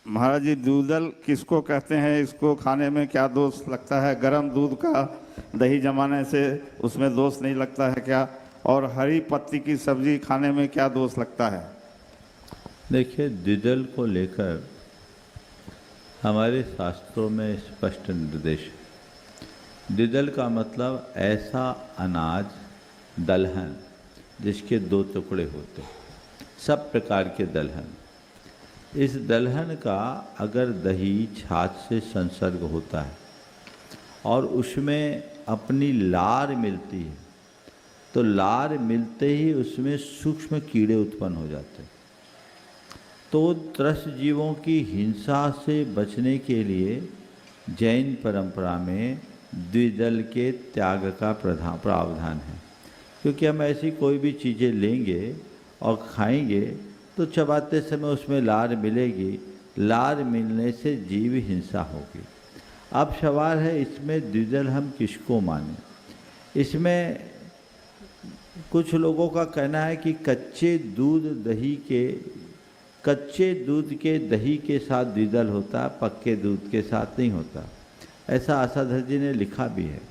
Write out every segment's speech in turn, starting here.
महाराज जी, दूधल किसको कहते हैं? इसको खाने में क्या दोष लगता है? गर्म दूध का दही जमाने से उसमें दोष नहीं लगता है क्या? और हरी पत्ती की सब्जी खाने में क्या दोष लगता है? देखिए, द्विदल को लेकर हमारे शास्त्रों में स्पष्ट निर्देश है। द्विदल का मतलब ऐसा अनाज, दलहन जिसके दो टुकड़े होते हैं, सब प्रकार के दलहन। इस दलहन का अगर दही छाछ से संसर्ग होता है और उसमें अपनी लार मिलती है, तो लार मिलते ही उसमें सूक्ष्म कीड़े उत्पन्न हो जाते हैं। तो त्रस्त जीवों की हिंसा से बचने के लिए जैन परंपरा में द्विदल के त्याग का प्रावधान है। क्योंकि हम ऐसी कोई भी चीज़ें लेंगे और खाएंगे तो चबाते समय उसमें लार मिलेगी, लार मिलने से जीव हिंसा होगी। अब सवाल है इसमें द्विदल हम किसको मानें? इसमें कुछ लोगों का कहना है कि कच्चे दूध के दही के साथ द्विदल होता है, पक्के दूध के साथ नहीं होता। ऐसा आसाधर जी ने लिखा भी है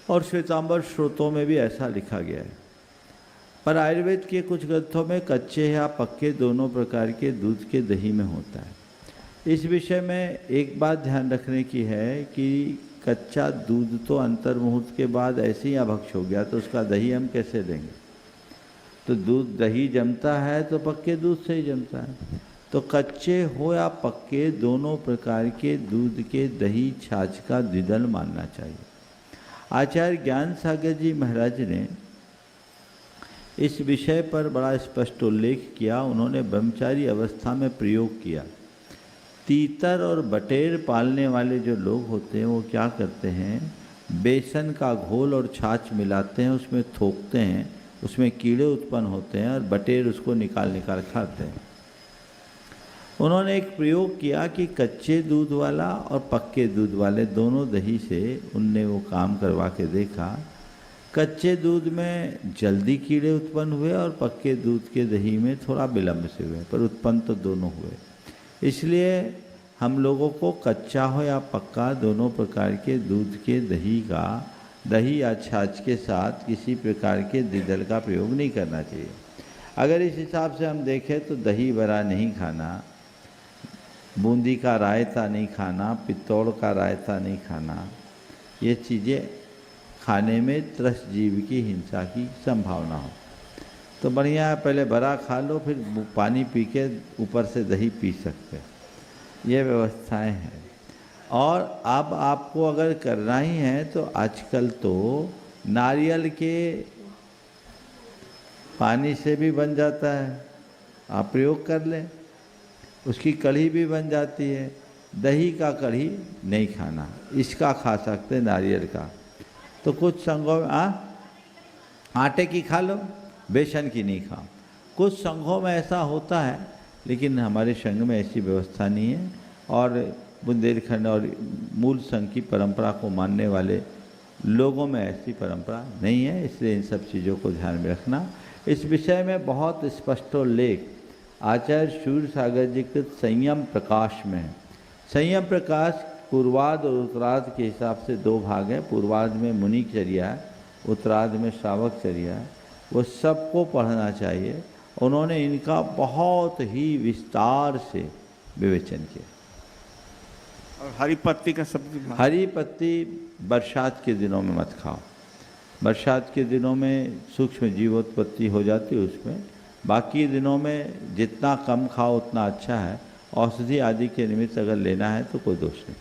और श्वेतांबर स्रोतों में भी ऐसा लिखा गया है। पर आयुर्वेद के कुछ ग्रंथों में कच्चे या पक्के दोनों प्रकार के दूध के दही में होता है। इस विषय में एक बात ध्यान रखने की है कि कच्चा दूध तो अंतर मुहूर्त के बाद ऐसे ही अभक्ष हो गया, तो उसका दही हम कैसे लेंगे? तो दूध दही जमता है तो पक्के दूध से ही जमता है। तो कच्चे हो या पक्के दोनों प्रकार के दूध के दही छाछ का द्विदल मानना चाहिए। आचार्य ज्ञान सागर जी महाराज ने इस विषय पर बड़ा स्पष्ट उल्लेख किया। उन्होंने ब्रह्मचारी अवस्था में प्रयोग किया। तीतर और बटेर पालने वाले जो लोग होते हैं वो क्या करते हैं, बेसन का घोल और छाछ मिलाते हैं, उसमें थोकते हैं, उसमें कीड़े उत्पन्न होते हैं और बटेर उसको निकाल खाते हैं। उन्होंने एक प्रयोग किया कि कच्चे दूध वाला और पक्के दूध वाले दोनों दही से उनने वो काम करवा के देखा। कच्चे दूध में जल्दी कीड़े उत्पन्न हुए और पक्के दूध के दही में थोड़ा विलंब से हुए, पर उत्पन्न तो दोनों हुए। इसलिए हम लोगों को कच्चा हो या पक्का दोनों प्रकार के दूध के दही या छाछ के साथ किसी प्रकार के द्विदल का प्रयोग नहीं करना चाहिए। अगर इस हिसाब से हम देखें तो दही बड़ा नहीं खाना, बूंदी का रायता नहीं खाना, पित्तौड़ का रायता नहीं खाना, ये चीज़ें खाने में त्रस्त जीव की हिंसा की संभावना हो तो बढ़िया है, पहले बड़ा खा लो, फिर पानी पी के ऊपर से दही पी सकते। ये व्यवस्थाएं हैं। और अब आपको अगर करना ही है तो आजकल तो नारियल के पानी से भी बन जाता है, आप प्रयोग कर लें, उसकी कढ़ी भी बन जाती है। दही का कढ़ी नहीं खाना, इसका खा सकते नारियल का। तो कुछ संघों में आटे की खा लो, बेसन की नहीं खाओ। कुछ संघों में ऐसा होता है, लेकिन हमारे संघ में ऐसी व्यवस्था नहीं है। और बुंदेलखंड और मूल संघ की परंपरा को मानने वाले लोगों में ऐसी परंपरा नहीं है। इसलिए इन सब चीज़ों को ध्यान में रखना। इस विषय में बहुत स्पष्ट उल्लेख आचार्य सूर्य सागर जी के संयम प्रकाश में है। संयम प्रकाश पूर्वार्ध और उत्तरार्ध के हिसाब से दो भाग हैं। पूर्वार्ध में मुनिचर्या है, उत्तरार्ध में श्रावकचर्या है। वो सबको पढ़ना चाहिए। उन्होंने इनका बहुत ही विस्तार से विवेचन किया। और हरी पत्ती का सब्जी, हरी पत्ती बरसात के दिनों में मत खाओ। बरसात के दिनों में सूक्ष्म जीवोत्पत्ति हो जाती है उसमें। बाकी दिनों में जितना कम खाओ उतना अच्छा है। औषधि आदि के निमित्त अगर लेना है तो कोई दोष नहीं।